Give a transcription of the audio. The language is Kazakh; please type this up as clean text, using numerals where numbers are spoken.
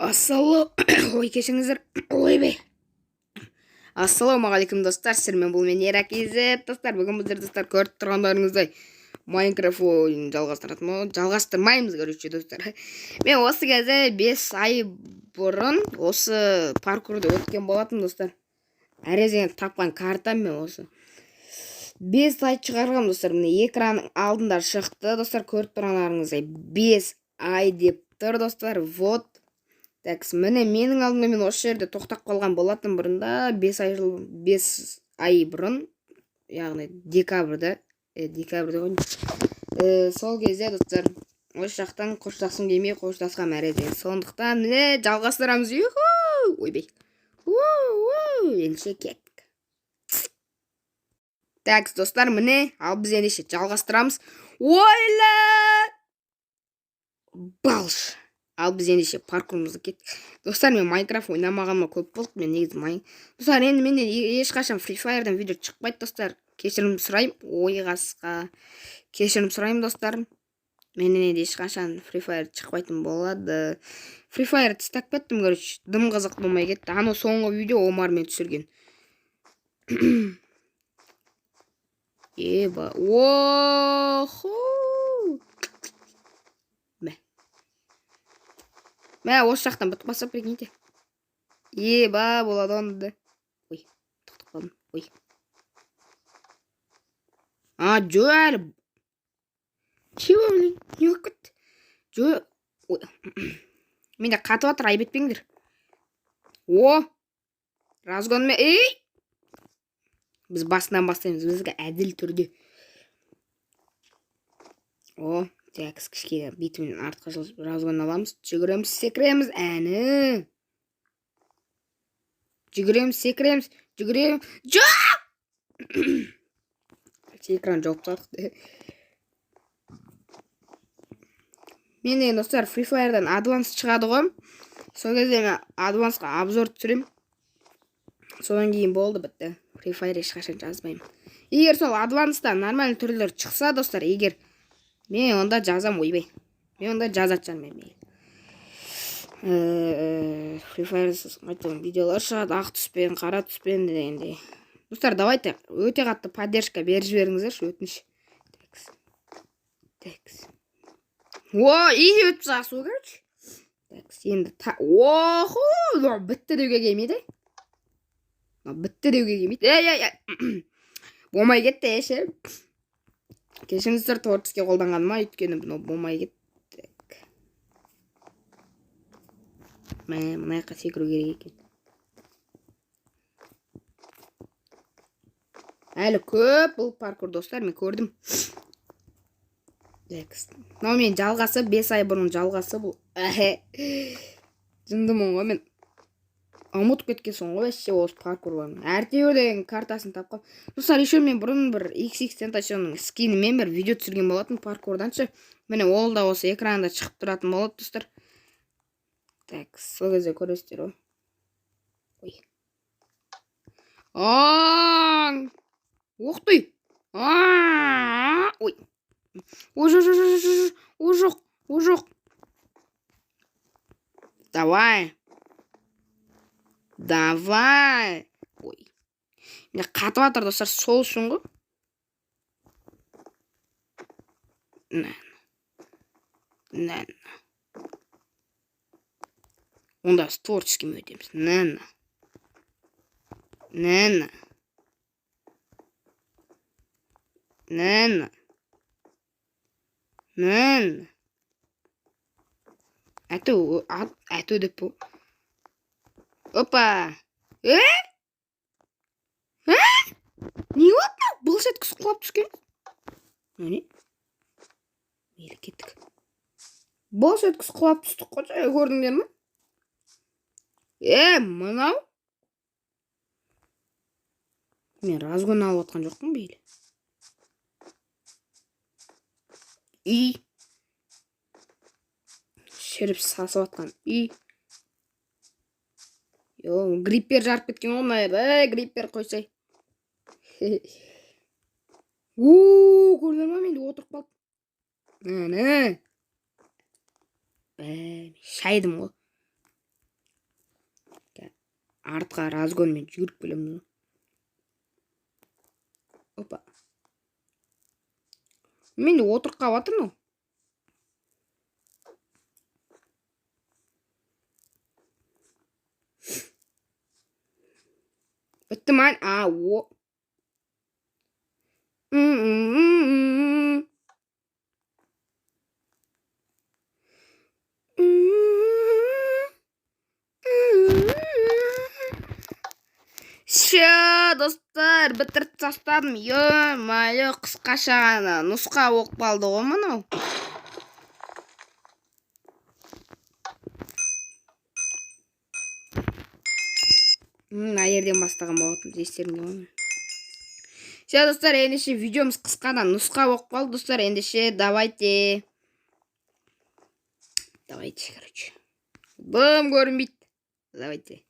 Ой, кешіңіздер. Ойбай. Ассалаумағалейкум достар, сіздермен бұл мен Еракизет. Достар, бүгін біздер достар көріп тұрғандарыңыздай Майнкрафт ойынын жалғастырмаймыз, короче, достар. Мен осы кезде 5 ай бұрын осы паркурды өткен болатын, достар. Әрезен тапқан картам мен осы 5 ай шығарғам, достар. Міне экранның алдында шықты, достар, көріп тұрғандарыңыздай 5 ай деп тұр, достар. Вот. Так, міне менің алдымда мен осы жерде тоқтап қалған болатын бұрында 5 ай бұрын, яғни декабрьда ғой. Сол кезде достар осы жақтан қоштасқым келмей қоштасқам әреде. Сондықтан міне жалғастырамыз. Ойбай. Ендеше кеттік. Так, достар, міне ал біз ендеше жалғастырамыз. Ойла! Балш! Ал біз ендеше паркурымызды кеттік. Достар, мен Майнкрафт ойнамағаныма көп болды. Мен негізі достар, енді менен ешқашан Free Fire'дан видео шықпайды, достар. Кешірім сұрайым. Ойғасқа кешірім сұрайым, достар. Менен енді ешқашан Free Fire шықпайтын болады. Free Fire тістап кеттім, короче. Дым қызық болмай кетті. Аны соңғы видео Омармен түсірген. Еба. Оху! Мә, осы жақтан бітіп басып прикиньте. Еба, болады онды. Ой, тоқтап қалдым. Ой. Жо әлі. Чего, блин? Не өкіт? Жо. Ой. Менде қатып атыр, айып етпеңдер. Разгон мен. Біз басынан бастаймыз. Бізге әділ түрде. Так, кішкене битімен артқа жылып разгон аламыз. Жүгіреміз, секіреміз. Әні. Жүгіреміз, секіреміз. Жүгіреміз. Жоқ! Экран жоқ тақты. Мен енді достар Free Fire'дан Advance шығады ғой. Сол кезде мен Advance'ға обзор түсірем. Содан кейін болды, бітті. Free Fire ешқашан жазбаймын. Егер сол Advance'да нормальный түрлер шықса, достар, егер мен онда жазам, ойбай. Мен онда жазатжан мен. Free Fire'сыз қайтқан видеолар шығады, ақ түспен, қара түспен дегенде. Достар, давайте өте қатты поддержка беріп жіберіңіздерші, өтініш. Такс. Изи өтіп сағасы, короче. Такс, енді бітті деуге келмейді. Бітті деуге келмейді. Болмай кетті, еше. Кешіңіздер творчески қолданғаныма, өйткені болмай кеттік. Мына жаққа секіру керек екен. Әлі көп бұл паркур, достар, мен көрдім. Мынау мен жалғасы, 5 ай бұрын жалғасы бұл. Жындымын ғой, мен ұмытып кеткен соң ғой, әшше осы паркурларын. Әртеуі деген картасын тапқам. Достар, еще мен бұрын бір XX-тентационың скинімен бір видео түсірген болатын паркурданшы. Міне ол да осы экранда шығып тұратын болады, достар. Так, сол кезде көресіздер ғой. Ой. Оқтай. Ой. Жоқ. Давай. Ой. Мен қатып атыр, достар, сол үшін ғой. Онда с творческим өтеміз. Әту деп бұл. Опа! Не өтті? Бұл сәткіс құлап түскен. Не? Мейлі кеттік. Бұл сәткіс құлап түстік қойса, көрдіңдер ме? Мынау? Мен разгон алып отқан жоқпын бейлі. Шеріп сасып атқан. Гриппер жарып кеткен ғой, гриппер қойсай. Көрден ма, менде отырып қалып. Шайдым ғой. артқа разгонмен жүгіріп келемін. Опа. Мен отырып қалып жатырмын. Бітті ма? О. Ше, достар, бітіріп тастадым. Ё-моё, қысқаша ғана нұсқа болып қалды ғой мынау. Мына жерден бастаған болатын, естеріңде ме? Ше, достар, ендеше видеомыз қысқадан нұсқа болып қалды, достар. Ендеше давайте, короче. Дым көрінбейді. Давайте.